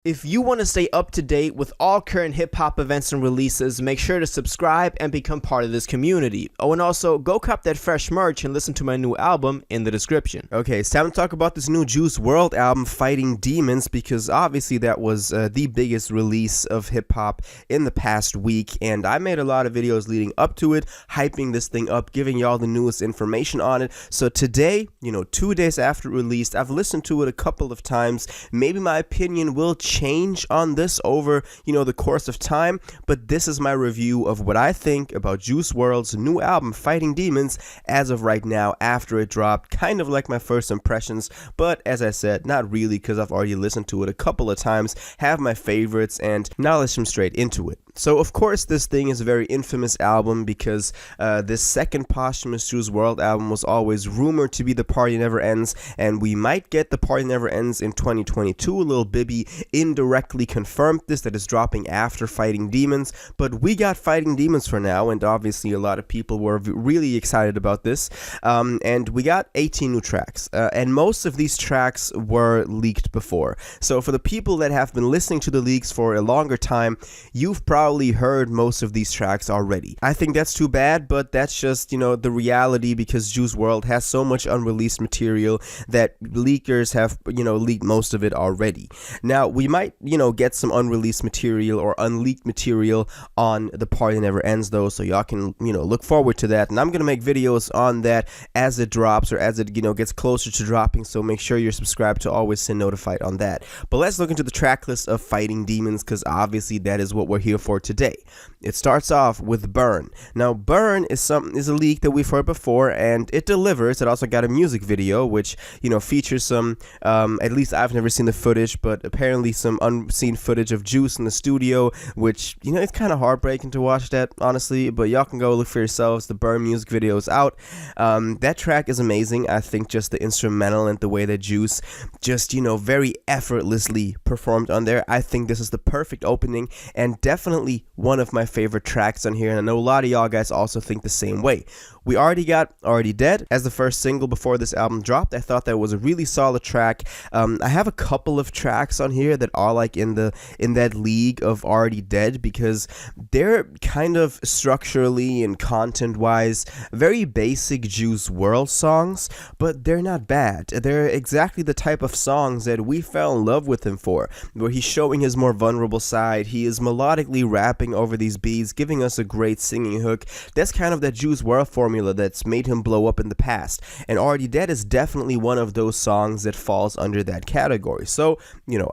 If you want to stay up to date with all current hip-hop events and releases, make sure to subscribe and become part of this community. Oh, and also, go cop that fresh merch and listen to my new album in the description. Okay, it's time to talk about this new Juice WRLD album, Fighting Demons, because obviously that was the biggest release of hip-hop in the past week, and I made a lot of videos leading up to it, hyping this thing up, giving y'all the newest information on it. So today, 2 days after it released, I've listened to it a couple of times. Maybe my opinion will change on this over the course of time, but this is my review of what I think about Juice WRLD's new album Fighting Demons as of right now after it dropped. Kind of like my first impressions, but as I said, not really, because I've already listened to it a couple of times, have my favorites, and now let's jump straight into it. So of course this thing is a very infamous album because this second posthumous Juice WRLD album was always rumored to be The Party Never Ends, and we might get The Party Never Ends in 2022. Lil Bibby indirectly confirmed this, that is dropping after Fighting Demons, but we got Fighting Demons for now, and obviously a lot of people were really excited about this, and we got 18 new tracks, and most of these tracks were leaked before. So for the people that have been listening to the leaks for a longer time, you've probably heard most of these tracks already. I think that's too bad, but that's just, the reality, because Juice WRLD has so much unreleased material that leakers have, leaked most of it already. Now, we might, get some unreleased material or unleaked material on The Party Never Ends, though, so y'all can, look forward to that, and I'm gonna make videos on that as it drops, or as it, gets closer to dropping, so make sure you're subscribed to always stay notified on that. But let's look into the track list of Fighting Demons, because obviously that is what we're here for today. It starts off with Burn. Now, Burn is a leak that we've heard before, and it delivers. It also got a music video, which, features some, at least I've never seen the footage, but apparently some unseen footage of Juice in the studio, which, it's kind of heartbreaking to watch that, honestly, but y'all can go look for yourselves. The Burn music video is out. That track is amazing. I think just the instrumental and the way that Juice just, very effortlessly performed on there. I think this is the perfect opening, and definitely one of my favorite tracks on here, and I know a lot of y'all guys also think the same way. We already got Already Dead as the first single before this album dropped. I thought that was a really solid track. I have a couple of tracks on here that are like in that league of Already Dead, because they're kind of structurally and content wise very basic Juice WRLD songs, but they're not bad. They're exactly the type of songs that we fell in love with him for, where he's showing his more vulnerable side. He is melodically rapping over these beats, giving us a great singing hook. That's kind of that Juice WRLD formula that's made him blow up in the past, and Already Dead is definitely one of those songs that falls under that category. So,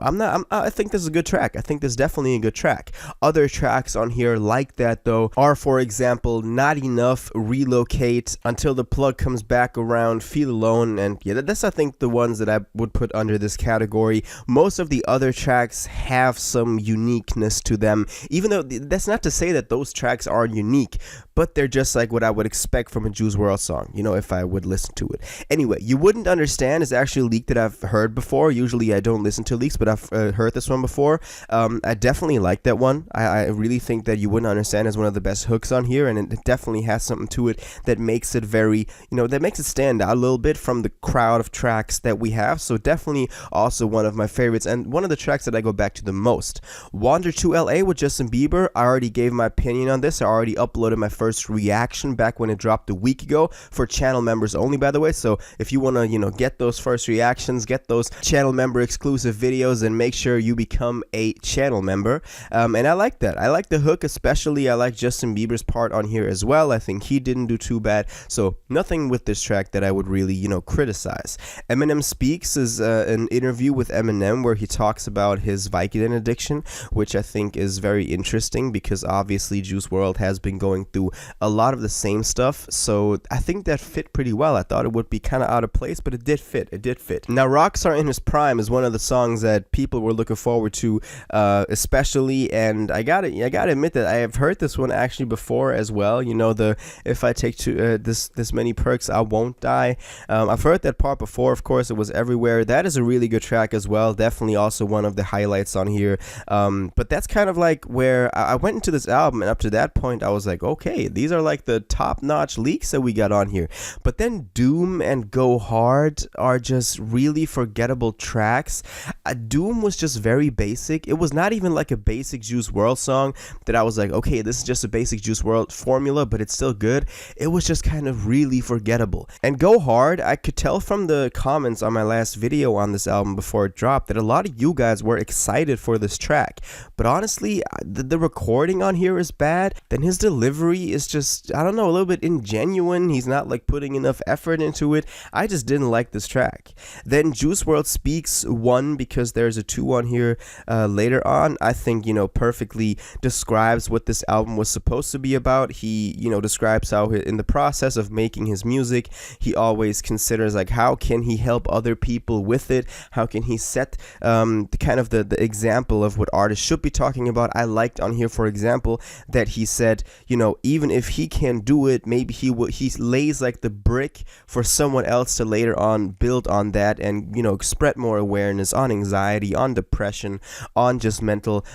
I think this is a good track. I think this is definitely a good track. Other tracks on here like that, though, are, for example, Not Enough, Relocate, Until the Plug Comes Back Around, Feel Alone, and yeah, that's, I think, the ones that I would put under this category. Most of the other tracks have some uniqueness to them, even though that's not to say that those tracks are unique, but they're just like what I would expect from a Juice WRLD song, if I would listen to it. Anyway, You Wouldn't Understand is actually a leak that I've heard before. Usually I don't listen to leaks, but I've heard this one before. I definitely like that one. I really think that You Wouldn't Understand is one of the best hooks on here, and it definitely has something to it that makes it very, that makes it stand out a little bit from the crowd of tracks that we have. So definitely also one of my favorites, and one of the tracks that I go back to the most. Wander to LA with Justin Bieber. I already gave my opinion on this. I already uploaded my first reaction back when it dropped a week ago, for channel members only, by the way. So if you want to get those first reactions, get those channel member exclusive videos, and make sure you become a channel member. And I like that. I like the hook, especially. I like Justin Bieber's part on here as well. I think he didn't do too bad, so nothing with this track that I would really criticize. Eminem Speaks is an interview with Eminem where he talks about his Vicodin addiction, which I think is very interesting, because obviously Juice WRLD has been going through a lot of the same stuff, so I think that fit pretty well. I thought it would be kind of out of place, but it did fit. Now, Rockstar in His Prime is one of the songs that people were looking forward to, especially, and I gotta admit that I have heard this one actually before as well. The If I Take this many perks, I won't die. I've heard that part before. Of course, it was everywhere. That is a really good track as well. Definitely also one of the highlights on here. But that's kind of like where where I went into this album, and up to that point I was like, okay, these are like the top-notch leaks that we got on here. But then Doom and Go Hard are just really forgettable tracks. Doom was just very basic. It was not even like a basic Juice WRLD song that I was like, okay, this is just a basic Juice WRLD formula, but it's still good. It was just kind of really forgettable. And Go Hard, I could tell from the comments on my last video on this album before it dropped that a lot of you guys were excited for this track. But honestly, the recording on here is bad. Then his delivery is just, I don't know, a little bit ingenuine. He's not like putting enough effort into it. I just didn't like this track. Then Juice WRLD Speaks won because there's a 2 on here later on. I think, perfectly describes what this album was supposed to be about. He, describes how in the process of making his music, he always considers like, how can he help other people with it? How can he set the example of what artists should be talking about? I liked on here, for example, that he said, even if he can't do it, maybe he lays like the brick for someone else to later on build on that and, spread more awareness on anxiety, on depression, on just mental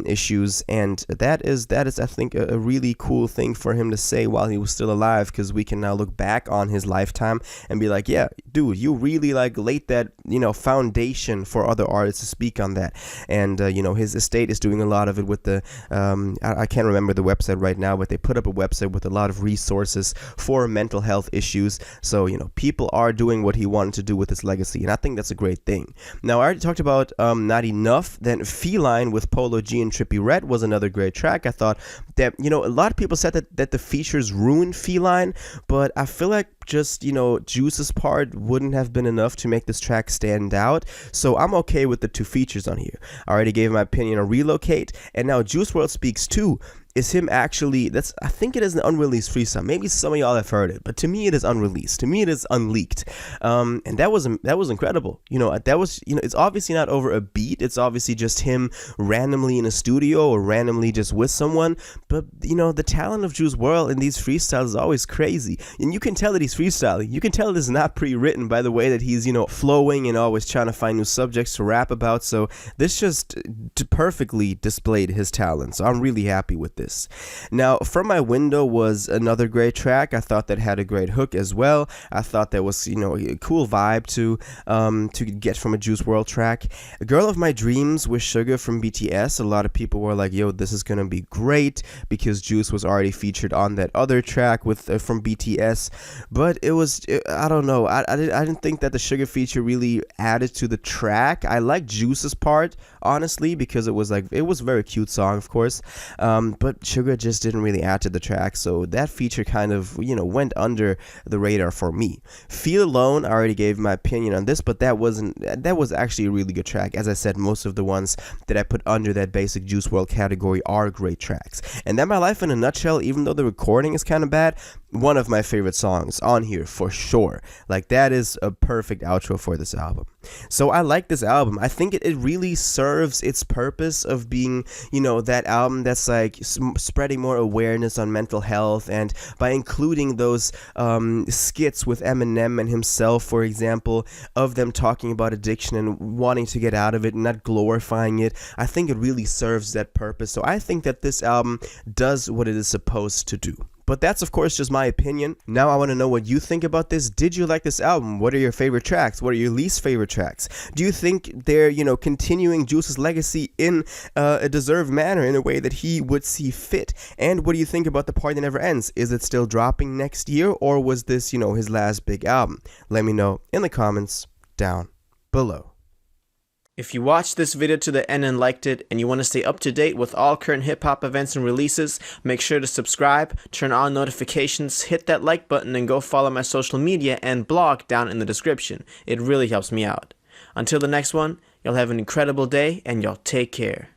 issues. And that is I think a really cool thing for him to say while he was still alive, because we can now look back on his lifetime and be like, yeah, dude, you really like laid that foundation for other artists to speak on that. And his estate is doing a lot of it with the I can't remember the website right now, but they put up a website with a lot of resources for mental health issues. So people are doing what he wanted to do with his legacy, and I think that's a great thing. Now, I already talked about Not Enough. Then Feline with Polo G and Trippie Redd was another great track. I thought that a lot of people said that the features ruined Feline, but I feel like just Juice's part wouldn't have been enough to make this track stand out. So I'm okay with the 2 features on here. I already gave my opinion on Relocate, and now Juice WRLD Speaks 2 is him actually, I think it is an unreleased freestyle. Maybe some of y'all have heard it, but to me it is unreleased. To me it is unleaked. And that was incredible. That was, it's obviously not over a beat. It's obviously just him randomly in a studio or randomly just with someone. But, the talent of Juice WRLD in these freestyles is always crazy. And you can tell that he's freestyling. You can tell this is not pre-written by the way that he's, flowing and always trying to find new subjects to rap about. So this just perfectly displayed his talent. So I'm really happy with this. Now, From My Window was another great track. I thought that had a great hook as well. I thought that was, a cool vibe to get from a Juice WRLD track. Girl of My Dreams with Suga from BTS. A lot of people were like, yo, this is gonna be great, because Juice was already featured on that other track with from BTS. But I don't know. I didn't think that the Suga feature really added to the track. I like Juice's part, honestly, because it was a very cute song, of course. But Suga just didn't really add to the track, so that feature kind of, went under the radar for me. Feel Alone, I already gave my opinion on this, but that was actually a really good track. As I said, most of the ones that I put under that basic Juice WRLD category are great tracks. And That My Life in a Nutshell, even though the recording is kind of bad, one of my favorite songs on here for sure. Like, that is a perfect outro for this album. So I like this album. I think it really serves its purpose of being, that album that's like spreading more awareness on mental health, and by including those skits with Eminem and himself, for example, of them talking about addiction and wanting to get out of it and not glorifying it. I think it really serves that purpose. So I think that this album does what it is supposed to do. But that's, of course, just my opinion. Now I want to know what you think about this. Did you like this album? What are your favorite tracks? What are your least favorite tracks? Do you think they're, continuing Juice's legacy in a deserved manner, in a way that he would see fit? And what do you think about The Party Never Ends? Is it still dropping next year, or was this, his last big album? Let me know in the comments down below. If you watched this video to the end and liked it, and you want to stay up to date with all current hip-hop events and releases, make sure to subscribe, turn on notifications, hit that like button, and go follow my social media and blog down in the description. It really helps me out. Until the next one, y'all have an incredible day, and y'all take care.